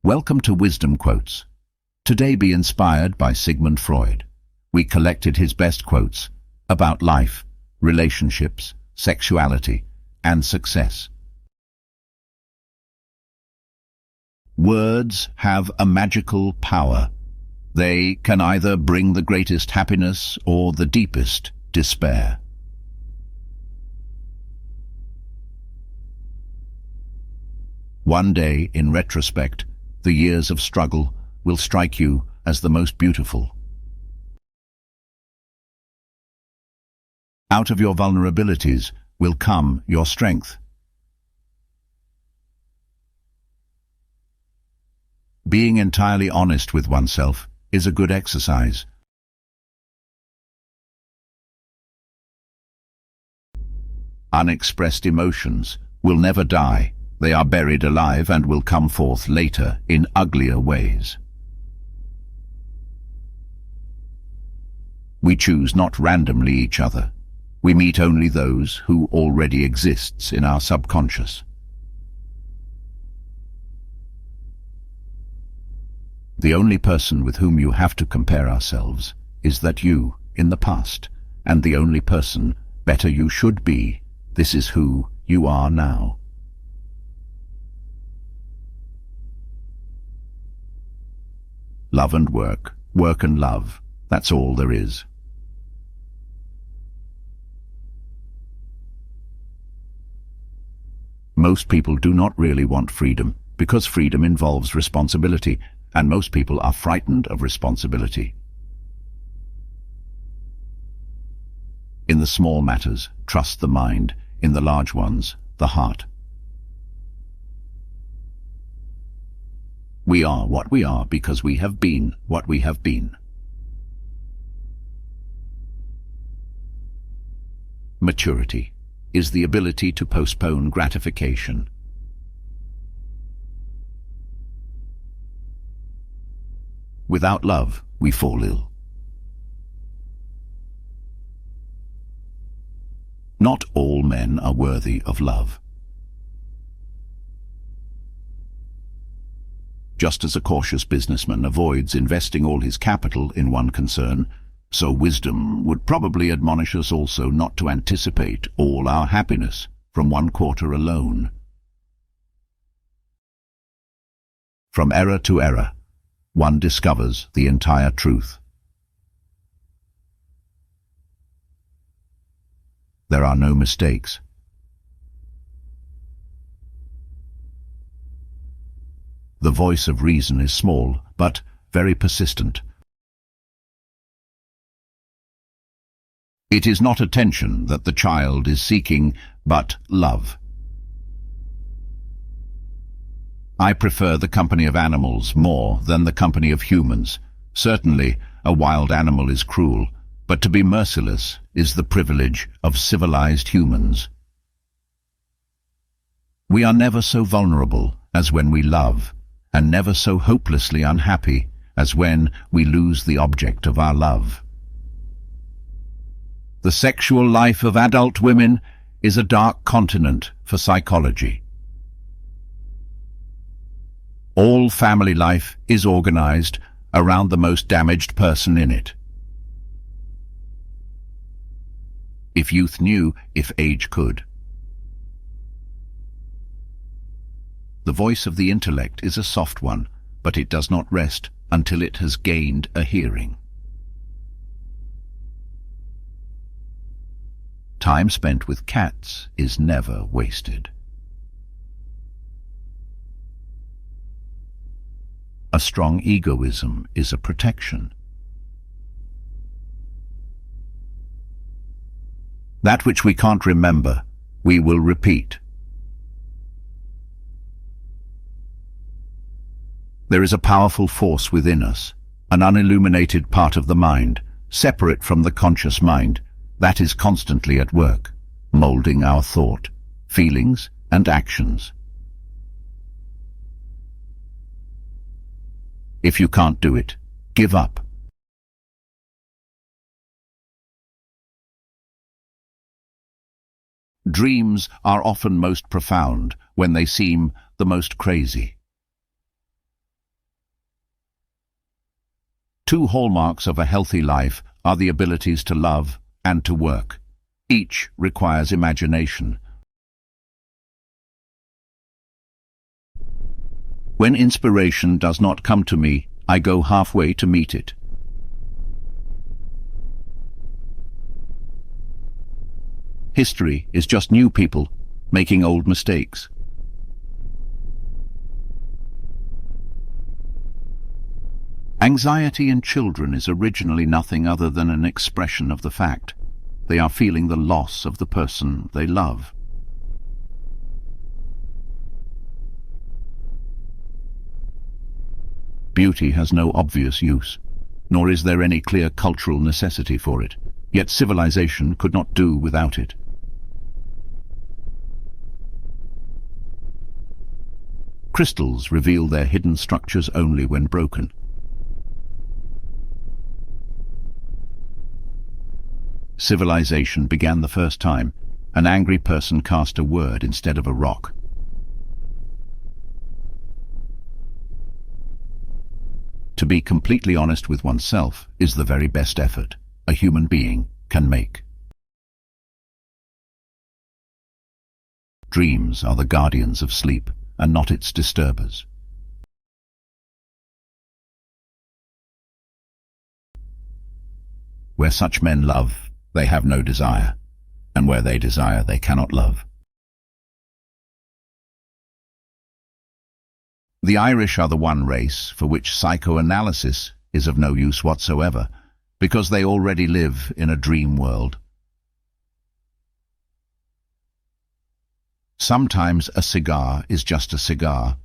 Welcome to Wisdom Quotes. Today be inspired by Sigmund Freud. We collected his best quotes about life, relationships, sexuality, and success. Words have a magical power. They can either bring the greatest happiness or the deepest despair. One day, in retrospect, the years of struggle will strike you as the most beautiful. Out of your vulnerabilities will come your strength. Being entirely honest with oneself is a good exercise. Unexpressed emotions will never die. They are buried alive and will come forth later in uglier ways. We choose not randomly each other. We meet only those who already exists in our subconscious. The only person with whom you have to compare ourselves is that you in the past, and the only person better you should be. This is who you are now. Love and work, work and love, that's all there is. Most people do not really want freedom, because freedom involves responsibility, and most people are frightened of responsibility. In the small matters, trust the mind. In the large ones, the heart. We are what we are because we have been what we have been. Maturity is the ability to postpone gratification. Without love, we fall ill. Not all men are worthy of love. Just as a cautious businessman avoids investing all his capital in one concern, so wisdom would probably admonish us also not to anticipate all our happiness from one quarter alone. From error to error, one discovers the entire truth. There are no mistakes. The voice of reason is small, but very persistent. It is not attention that the child is seeking, but love. I prefer the company of animals more than the company of humans. Certainly, a wild animal is cruel, but to be merciless is the privilege of civilized humans. We are never so vulnerable as when we love, and never so hopelessly unhappy as when we lose the object of our love. The sexual life of adult women is a dark continent for psychology. All family life is organized around the most damaged person in it. If youth knew, if age could. The voice of the intellect is a soft one, but it does not rest until it has gained a hearing. Time spent with cats is never wasted. A strong egoism is a protection. That which we can't remember, we will repeat. There is a powerful force within us, an unilluminated part of the mind, separate from the conscious mind, that is constantly at work, molding our thought, feelings, and actions. If you can't do it, give up. Dreams are often most profound when they seem the most crazy. two hallmarks of a healthy life are the abilities to love and to work. Each requires imagination. When inspiration does not come to me, I go halfway to meet it. History is just new people making old mistakes. Anxiety in children is originally nothing other than an expression of the fact they are feeling the loss of the person they love. Beauty has no obvious use, nor is there any clear cultural necessity for it, yet civilization could not do without it. Crystals reveal their hidden structures only when broken. Civilization began the first time an angry person cast a word instead of a rock. To be completely honest with oneself is the very best effort a human being can make. Dreams are the guardians of sleep, and not its disturbers. Where such men love, they have no desire, and where they desire, they cannot love. The Irish are the one race for which psychoanalysis is of no use whatsoever, because they already live in a dream world. Sometimes a cigar is just a cigar.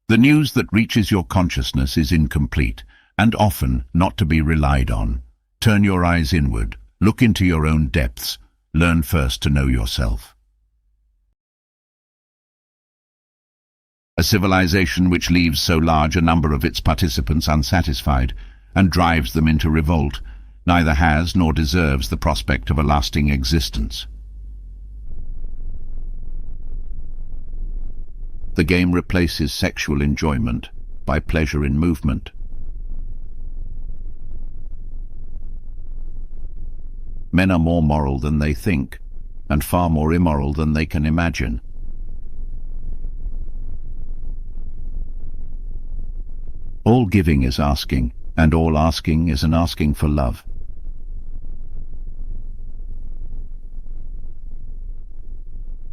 The news that reaches your consciousness is incomplete, and often not to be relied on. Turn your eyes inward, look into your own depths, learn first to know yourself. A civilization which leaves so large a number of its participants unsatisfied and drives them into revolt neither has nor deserves the prospect of a lasting existence. The game replaces sexual enjoyment by pleasure in movement. Men are more moral than they think, and far more immoral than they can imagine. All giving is asking, and all asking is an asking for love.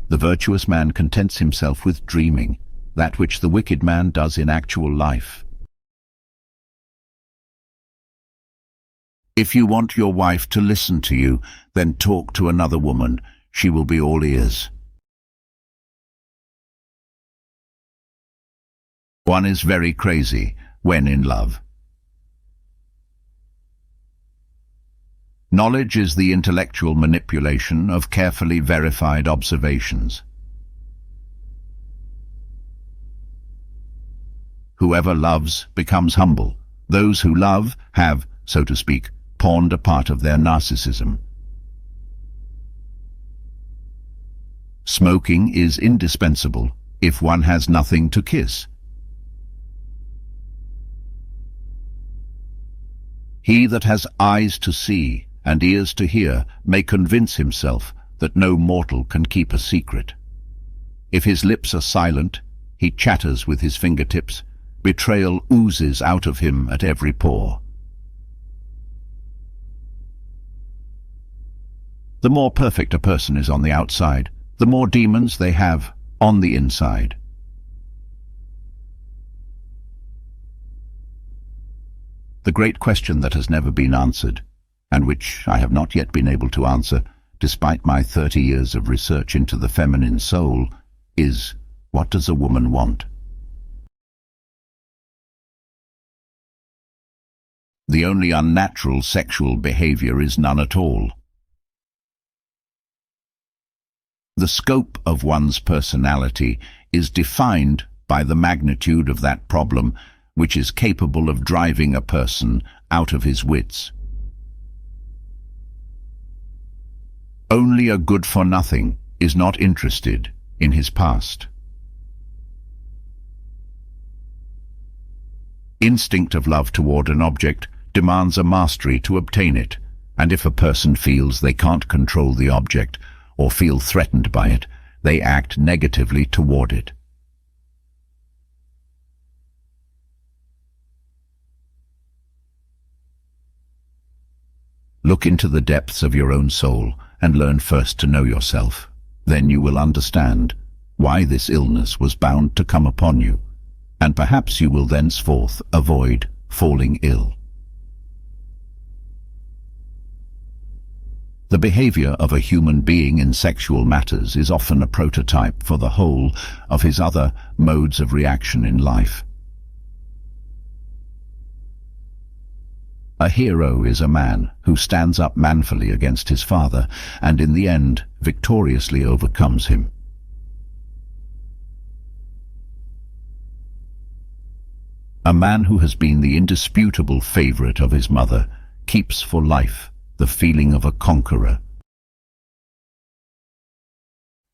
The virtuous man contents himself with dreaming, that which the wicked man does in actual life. If you want your wife to listen to you, then talk to another woman. She will be all ears. One is very crazy when in love. Knowledge is the intellectual manipulation of carefully verified observations. Whoever loves becomes humble. Those who love have, so to speak, pawned a part of their narcissism. Smoking is indispensable if one has nothing to kiss. He that has eyes to see and ears to hear may convince himself that no mortal can keep a secret. If his lips are silent, he chatters with his fingertips. Betrayal oozes out of him at every pore. The more perfect a person is on the outside, the more demons they have on the inside. The great question that has never been answered, and which I have not yet been able to answer, despite my 30 years of research into the feminine soul, is, what does a woman want? The only unnatural sexual behavior is none at all. The scope of one's personality is defined by the magnitude of that problem which is capable of driving a person out of his wits. Only a good-for-nothing is not interested in his past. Instinct of love toward an object demands a mastery to obtain it, and if a person feels they can't control the object or feel threatened by it, they act negatively toward it. Look into the depths of your own soul and learn first to know yourself. Then you will understand why this illness was bound to come upon you, and perhaps you will thenceforth avoid falling ill. The behavior of a human being in sexual matters is often a prototype for the whole of his other modes of reaction in life. A hero is a man who stands up manfully against his father and in the end victoriously overcomes him. A man who has been the indisputable favorite of his mother keeps for life the feeling of a conqueror.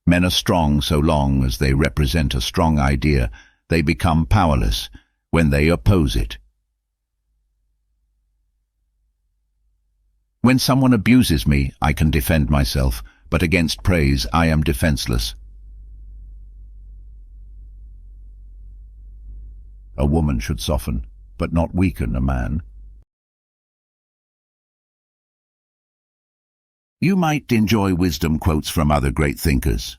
Men are strong so long as they represent a strong idea. They become powerless when they oppose it. When someone abuses me, I can defend myself, but against praise I am defenseless. A woman should soften, but not weaken a man. You might enjoy wisdom quotes from other great thinkers.